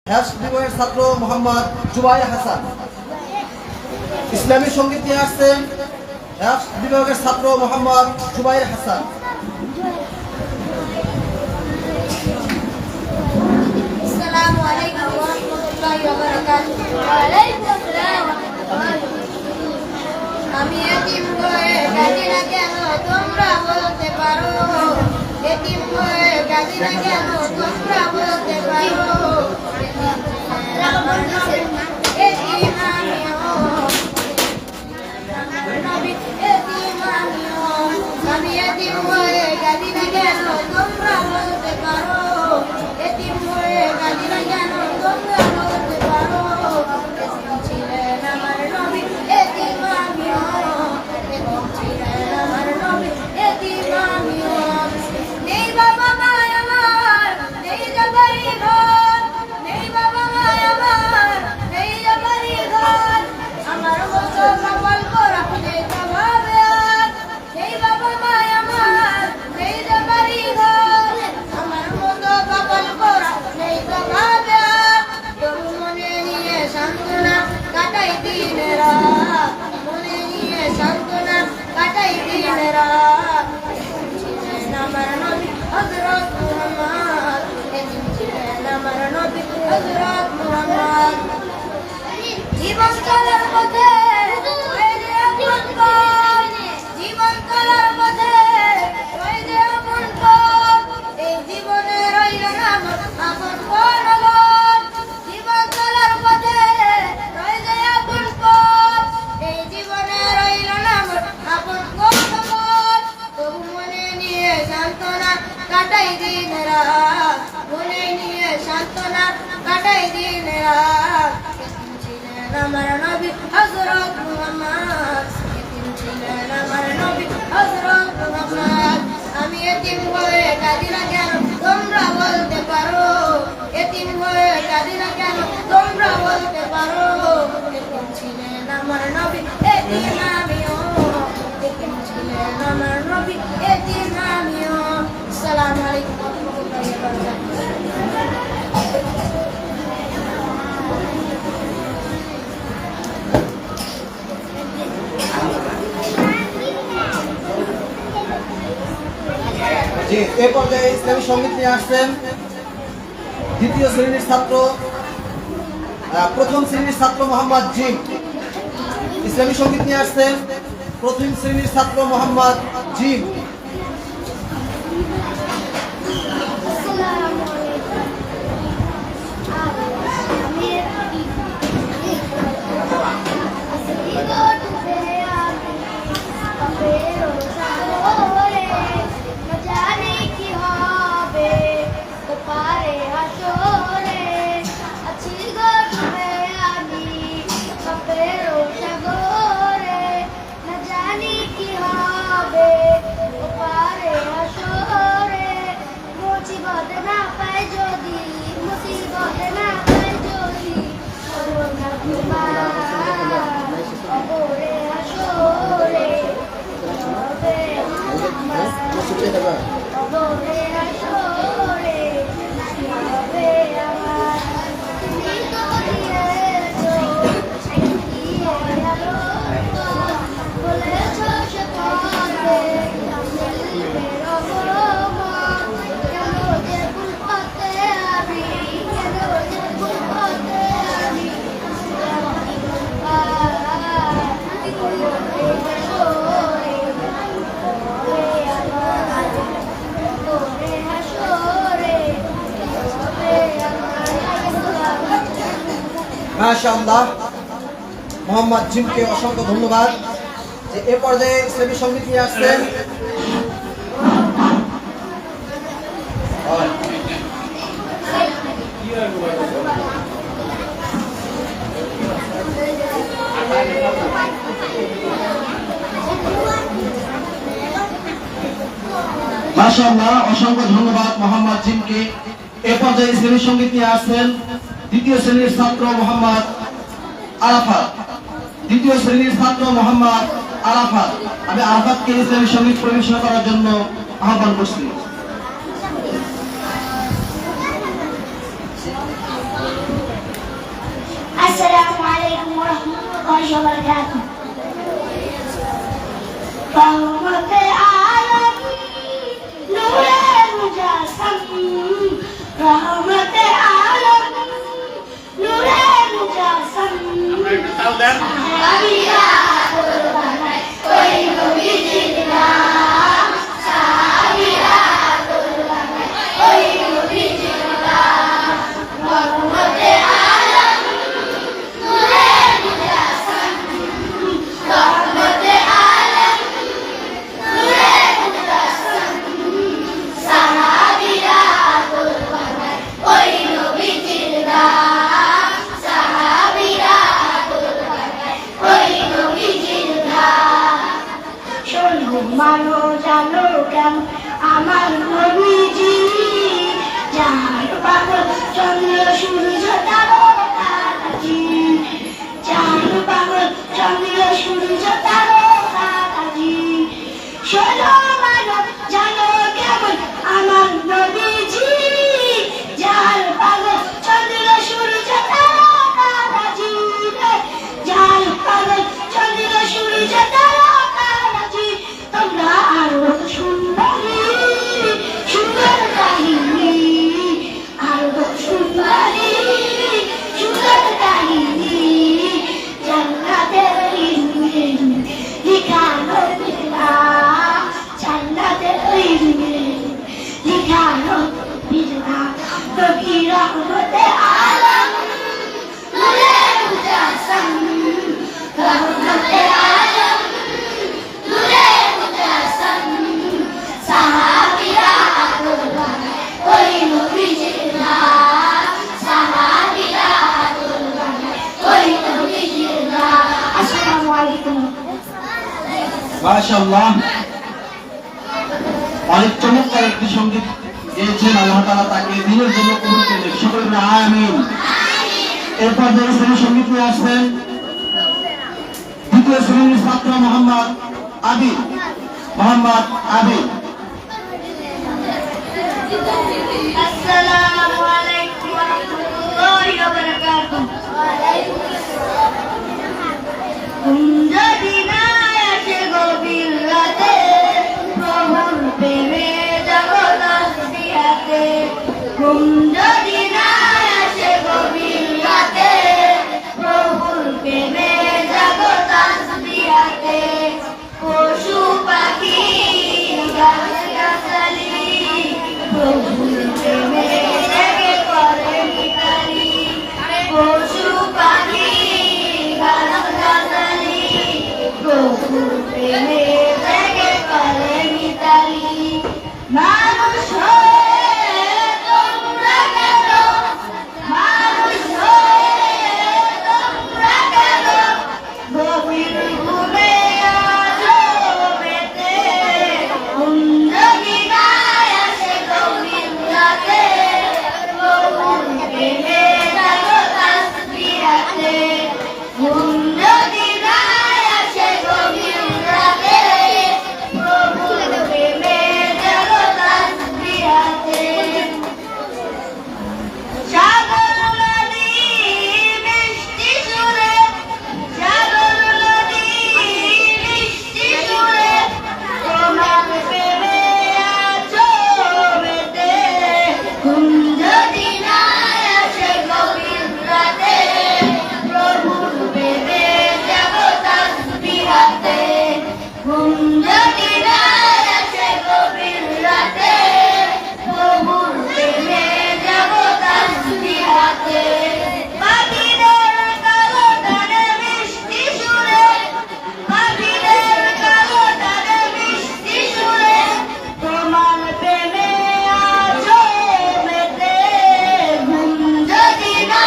Hash বিভাগের ছাত্র মোহাম্মদ জুবাইর হাসান। ইসলামী সঙ্গীত নিয়ে আসছেন হ্যাশ বিভাগের ছাত্র মোহাম্মদ জুবাইর হাসান। আসসালামু আলাইকুম ওয়া রাহমাতুল্লাহি ওয়া বারাকাতুহু। ওয়া আলাইকুম আসসালাম ওয়া রাহমাতুল্লাহি ওয়া বারাকাতুহু। আমি এতিম হয়ে গাজি না কেন তোমরা বলতে পারো, এতিম হয়ে গাজি না কেন তোমরা বলতে পারো। এতিম আমিও, আমি এতিম হয়ে গাজি না কেন তোমরা বলতে পারো, এতিম হয়ে গাজি না কেন তোমরা বলতে পারো। এতিম ছিলেন আমার নবী, এতিম আমিও, এতিম ছিলেন আমার নবী, এতিম আমিও। নেই বাবা মা আমার, নেই যাবারি ঘর, নেই বাবা মা আমার, নেই যাবারি ঘর। আমার মতো কপাল করা নেই তো ভাবে আর, নেই বাবা মা আমার, নেই যাবারি ঘর। আমার মতো কপাল করা নেই তো ভাবে আর। তবু মনে নিয়ে সান্ত্বনা কাটাই দিন রাত, মনে নিয়ে সান্ত্বনা কাটাই দিন রাত। ছিলেন আমার নবী হযরত মুহাম্মদ, এতিম ছিলেন আমার নবী হযরত মুহাম্মদ। জীবন চলার পথে ওই যে আপন পথ, জীবন চলার পথে ওই যে আপন পথ। এই জীবনে রইল না আপন কোন, জীবন চলার পথে ওই যে আপন পথ। এই জীবনে রইল না আপন কোন। তবু মনে নিয়ে সান্ত্বনা কাটাই দিন রাত, মনে নিয়ে সান্ত্বনা কাটাই দিন রাত। আমার নবী হযরত মুহাম্মদ, এতিম ছিলেন আমার নবী হযরত মুহাম্মদ। আমি এতিম হয়ে কাঁদি না কেন তোমরা বলতে পারো, এতিম হয়ে কাঁদি না কেন তোমরা বলতে পারো। এতিম ছিলেন আমার নবী, এতিম আমিও, এতিম ছিলেন আমার নবী, এতিম আমিও। আসসালামু আলাইকুম ওয়া রাহমাতুল্লাহি ওয়া বারাকাতুহু। জি, এই পর্যায়ে ইসলামী সঙ্গীত নিয়ে আসছেন দ্বিতীয় শ্রেণীর ছাত্র প্রথম শ্রেণীর ছাত্র মোহাম্মদ জিম। ইসলামী সঙ্গীত নিয়ে আসছেন প্রথম শ্রেণীর ছাত্র মোহাম্মদ জিম। মাশাআল্লাহ, মোহাম্মদ জিমকে অসংখ্য ধন্যবাদ। যে এ পর্যায়ে ইসলামী সঙ্গীত নিয়ে আসছেন মাশাআল্লাহ, অসংখ্য ধন্যবাদ মোহাম্মদ জিমকে। এ পর্যায়ে ইসলামী সঙ্গীত নিয়ে আসছেন দ্বিতীয় শ্রেণীর ছাত্র মোহাম্মদ আরাফাত। দ্বিতীয় শ্রেণীর ছাত্র মোহাম্মদ আরাফাত। আমি আরাফাতকে ইসলামী সঙ্গীত পরিবেশনা করার জন্য আহ্বান করছি। الله وبركاته رحمة العالمين نور المجسم رحمة العالمين نور المجسم صحابيا قربانا وين بجدنا صحابيا قربانا وين بجدنا رحمة العالمين نور المجسم رحمة العالمين نور المجسم صحابيا قربانا وين بجدنا صحابيا قربانا وين بجدنا শোনো মানো জানো কেন আমার নবীজি যার পাগল চন্দ্র সূর্য তারকাজি যার পাগল চন্দ্র সূর্য তারকাজি শোনো মানো জানো কেমন আমার নবীজি যার পাগল চন্দ্র সূর্য তারকাজি যার পাগল চন্দ্র সূর্য তারকাজি তোমরা আরো সুন্দরী সুন্দর কাহিনী আরো সুন্দরী সুন্দর কাহিনী জান্নাতের লিখানো বিনা জান্নাতের লিখানো বিনা নবী রহমতে আলম নূরে মুজাসসাম রহমতে আলম নূরে মুজাসসাম সাহাবীরা কুরবানা ওই নবীজির নাম সাহাবীরা কুরবানা ওই নবীজির নাম আসসালামু আলাইকুম মাশাআল্লাহ অনেক চমৎকার একটি সঙ্গীত গেয়েছেন আল্লাহ তাআলা তাকে দিনের জন্য কবুল করুন সকলে বলে আমিন এরপর যে শ্রেণীর সঙ্গীত নিয়ে আসছেন দ্বিতীয় শ্রেণীর ছাত্র মোহাম্মদ আবিদ আসসালামু আলাইকুম ওয়া রাহমাতুল্লাহি ওয়া বারাকাতুহু যদি না আসে গভীর রাতে প্রভুর প্রেমে জগৎ আসিয়াতে যদি না আসে গভীর রাতে প্রভুর প্রেমে জগৎ আসিয়াতে পশু পাখি গাছগাছালি প্রভুর প্রেমে লেগে করে মিতালি পশু পাখি গাছগাছালি প্রভুর প্রেমে লেগে করে মিতালি মানুষ হয়ে তোমরা কেন মানুষ হয়ে তোমরা কেন গভীর ঘুমে আছো পেতে যদি না আসে গভীর রাতে প্রভুর প্রেমে জাগো তাসবিহাতে যদি না আসে গভীর রাতে প্রভুর প্রেমে জাগো তাসবিহাতে সাগর নদী মিষ্টি সুরে সাগর নদী মিষ্টি সুরে তোমার প্রেমে আছো মেতে যদি না আসে গভীর রাতে প্রভুর প্রেমে জাগো তাসবিহাতে যদি না আসে গভীর রাতে প্রভুর প্রেমে জাগো তাসবিহাতে পাখিদের কালো তারে মিষ্টি সুরে পাখিদের কালো তারে মিষ্টি সুরে তোমার প্রেমে আছো মেতে যদি না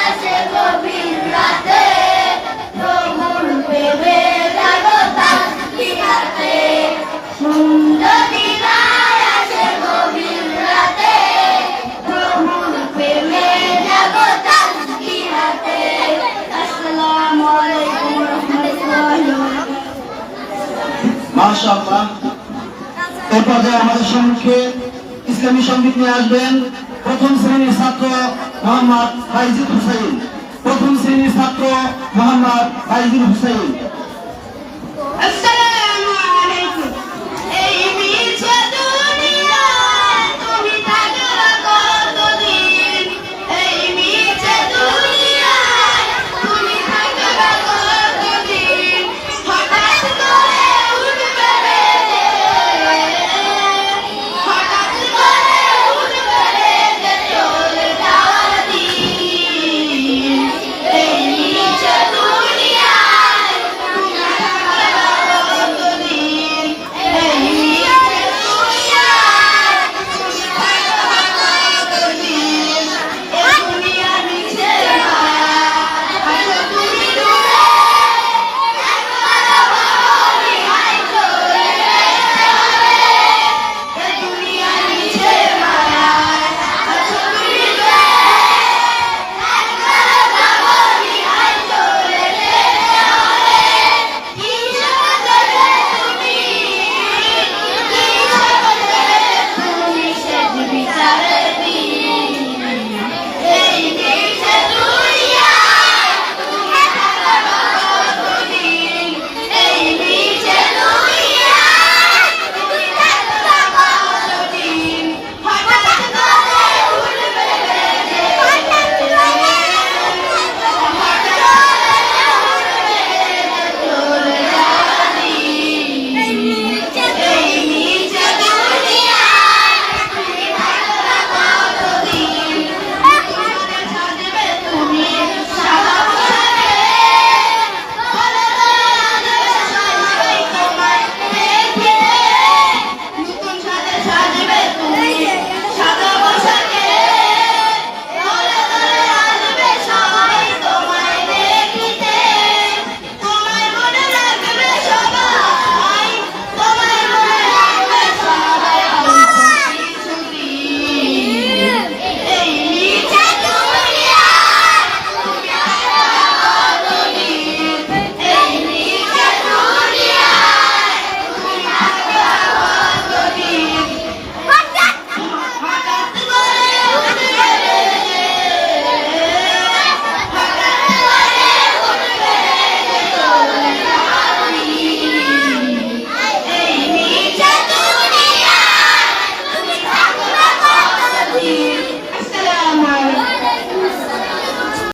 আসে গভীর রাতে প্রভুর প্রেমে জাগো তাসবিহাতে যদি না আসে গভীর রাতে প্রভুর প্রেমে জাগো তাসবিহাতে আসসালামু আলাইকুম ওয়া রাহমাতুল্লাহি ওয়া বারাকাতুহু মাশাআল্লাহ এরপর যে আমাদের সম্মুখে ইসলামী সঙ্গীত নিয়ে আসবেন প্রথম শ্রেণীর ছাত্র মোহাম্মদ ফাইজিদ হুসাইন প্রথম শ্রেণীর ছাত্র মোহাম্মদ ফাইজুল হুসাইন।